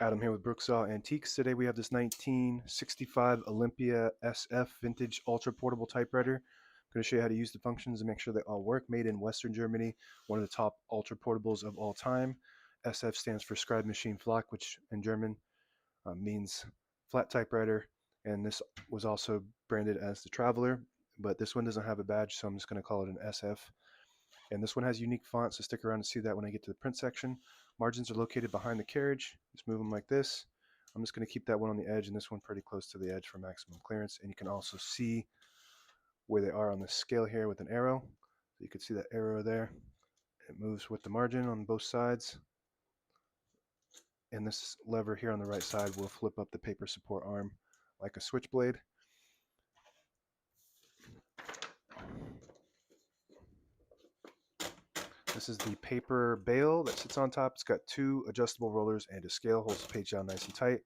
Adam here with Brooksaw Antiques. Today we have this 1965 Olympia SF vintage ultra portable typewriter. I'm going to show you how to use the functions and make sure they all work. Made in Western Germany, one of the top ultra portables of all time. SF stands for Scribe Machine Flak, which in German means flat typewriter. And this was also branded as the Traveler, but this one doesn't have a badge, so I'm just going to call it an SF. And this one has unique fonts, so stick around to see that when I get to the print section. Margins are located behind the carriage. Just move them like this. I'm just going to keep that one on the edge and this one pretty close to the edge for maximum clearance. And you can also see where they are on the scale here with an arrow. So you can see that arrow there. It moves with the margin on both sides. And this lever here on the right side will flip up the paper support arm like a switchblade. This is the paper bale that sits on top. It's got two adjustable rollers and a scale, holds the page down nice and tight.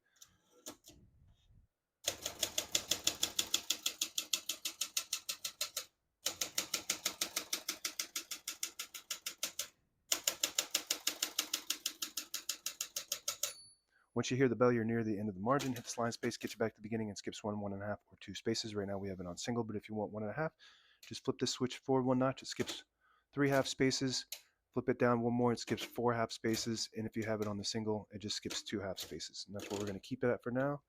Once you hear the bell, you're near the end of the margin. Hit this line space, get you back to the beginning, and skips 1, 1.5, or 2 spaces. Right now we have it on single, but if you want 1.5, just flip this switch forward 1 notch. It skips 3 half spaces. Flip it down 1 more, it skips 4 half spaces. And if you have it on the single, it just skips 2 half spaces. And that's what we're going to keep it at for now.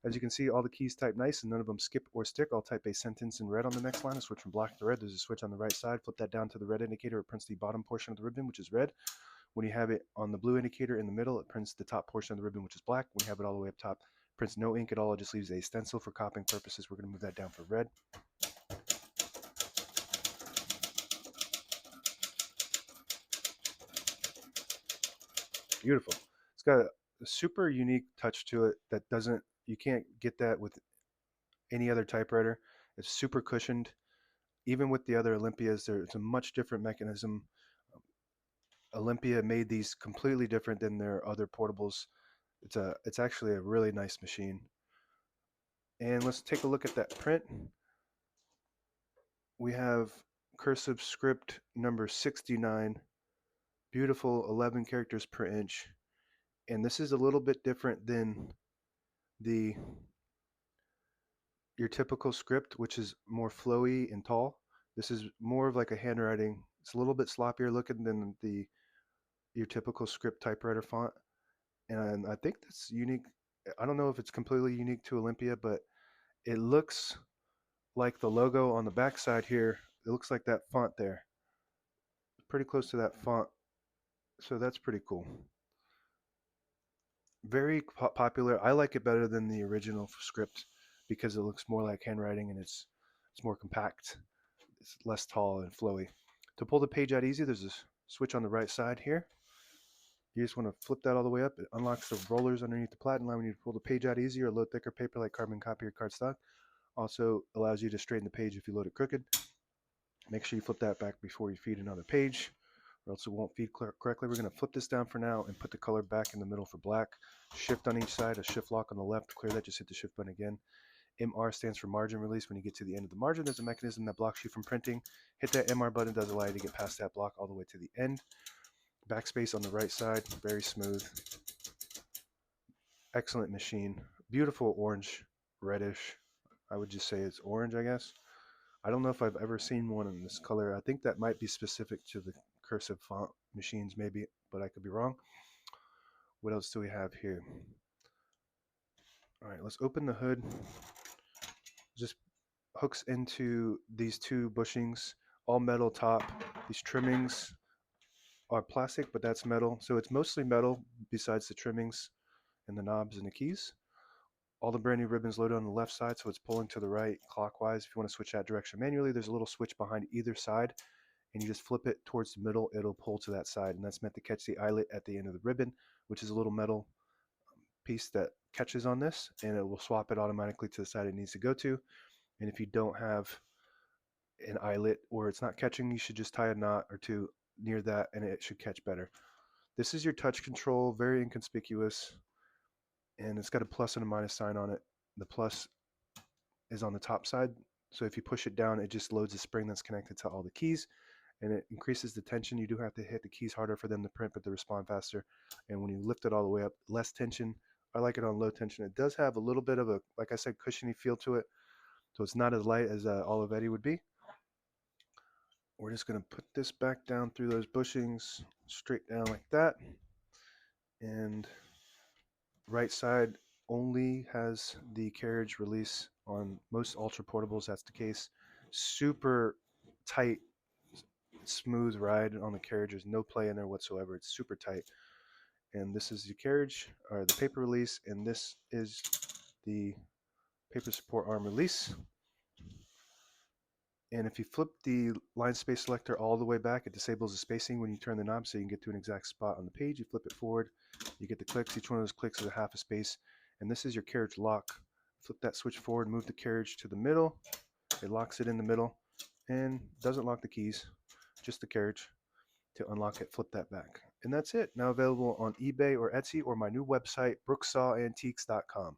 As you can see, all the keys type nice and none of them skip or stick. I'll type a sentence in red on the next line and switch from black to red. There's a switch on the right side. Flip that down to the red indicator. It prints the bottom portion of the ribbon, which is red. When you have it on the blue indicator in the middle, it prints the top portion of the ribbon, which is black. When you have it all the way up top, it prints no ink at all. It just leaves a stencil for copying purposes. We're going to move that down for red. Beautiful. It's got a super unique touch to it that you can't get that with any other typewriter. It's super cushioned. Even with the other Olympias, it's a much different mechanism. Olympia made these completely different than their other portables. It's actually a really nice machine. And let's take a look at that print. We have cursive script number 69, beautiful 11 characters per inch. And this is a little bit different than your typical script, which is more flowy and tall. This is more of like a handwriting. It's a little bit sloppier looking than your typical script typewriter font. And I think that's unique. I don't know if it's completely unique to Olympia, but it looks like the logo on the back side here. It looks like that font there. Pretty close to that font. So that's pretty cool. Very popular. I like it better than the original script because it looks more like handwriting and it's more compact. It's less tall and flowy. To pull the page out easy, there's a switch on the right side here. You just want to flip that all the way up. It unlocks the rollers underneath the platen line when you pull the page out easy or load thicker paper like carbon copy or cardstock. Also allows you to straighten the page if you load it crooked. Make sure you flip that back before you feed another page or else it won't feed correctly. We're going to flip this down for now and put the color back in the middle for black. Shift on each side, a shift lock on the left. To clear that, just hit the shift button again. MR stands for margin release. When you get to the end of the margin, there's a mechanism that blocks you from printing. Hit that MR button, does allow you to get past that block all the way to the end. Backspace on the right side, very smooth. Excellent machine. Beautiful orange, reddish. I would just say it's orange, I guess. I don't know if I've ever seen one in this color. I think that might be specific to the cursive font machines maybe, but I could be wrong. What else do we have here? All right, let's open the hood. Just hooks into these two bushings, all metal top. These trimmings are plastic, but that's metal. So it's mostly metal besides the trimmings and the knobs and the keys. All the brand new ribbons loaded on the left side, so it's pulling to the right clockwise. If you want to switch that direction manually, there's a little switch behind either side, and you just flip it towards the middle, it'll pull to that side, and that's meant to catch the eyelet at the end of the ribbon, which is a little metal piece that catches on this, and it will swap it automatically to the side it needs to go to. And if you don't have an eyelet or it's not catching, you should just tie a knot or two near that, and it should catch better. This is your touch control, very inconspicuous. And it's got a plus and a minus sign on it. The plus is on the top side, so if you push it down, it just loads a spring that's connected to all the keys, and it increases the tension. You do have to hit the keys harder for them to print, but they respond faster. And when you lift it all the way up, less tension. I like it on low tension. It does have a little bit of a, like I said, cushiony feel to it, so it's not as light as Olivetti would be. We're just going to put this back down through those bushings, straight down like that. And right side only has the carriage release. On most ultra portables, that's the case. Super tight, smooth ride on the carriage. There's no play in there whatsoever. It's super tight. And this is the carriage, or the paper release, and this is the paper support arm release. And if you flip the line space selector all the way back, it disables the spacing when you turn the knob, so you can get to an exact spot on the page. You flip it forward, you get the clicks. Each one of those clicks is a half a space. And this is your carriage lock. Flip that switch forward, move the carriage to the middle. It locks it in the middle and doesn't lock the keys, just the carriage. To unlock it, flip that back. And that's it. Now available on eBay or Etsy or my new website, brooksawantiques.com.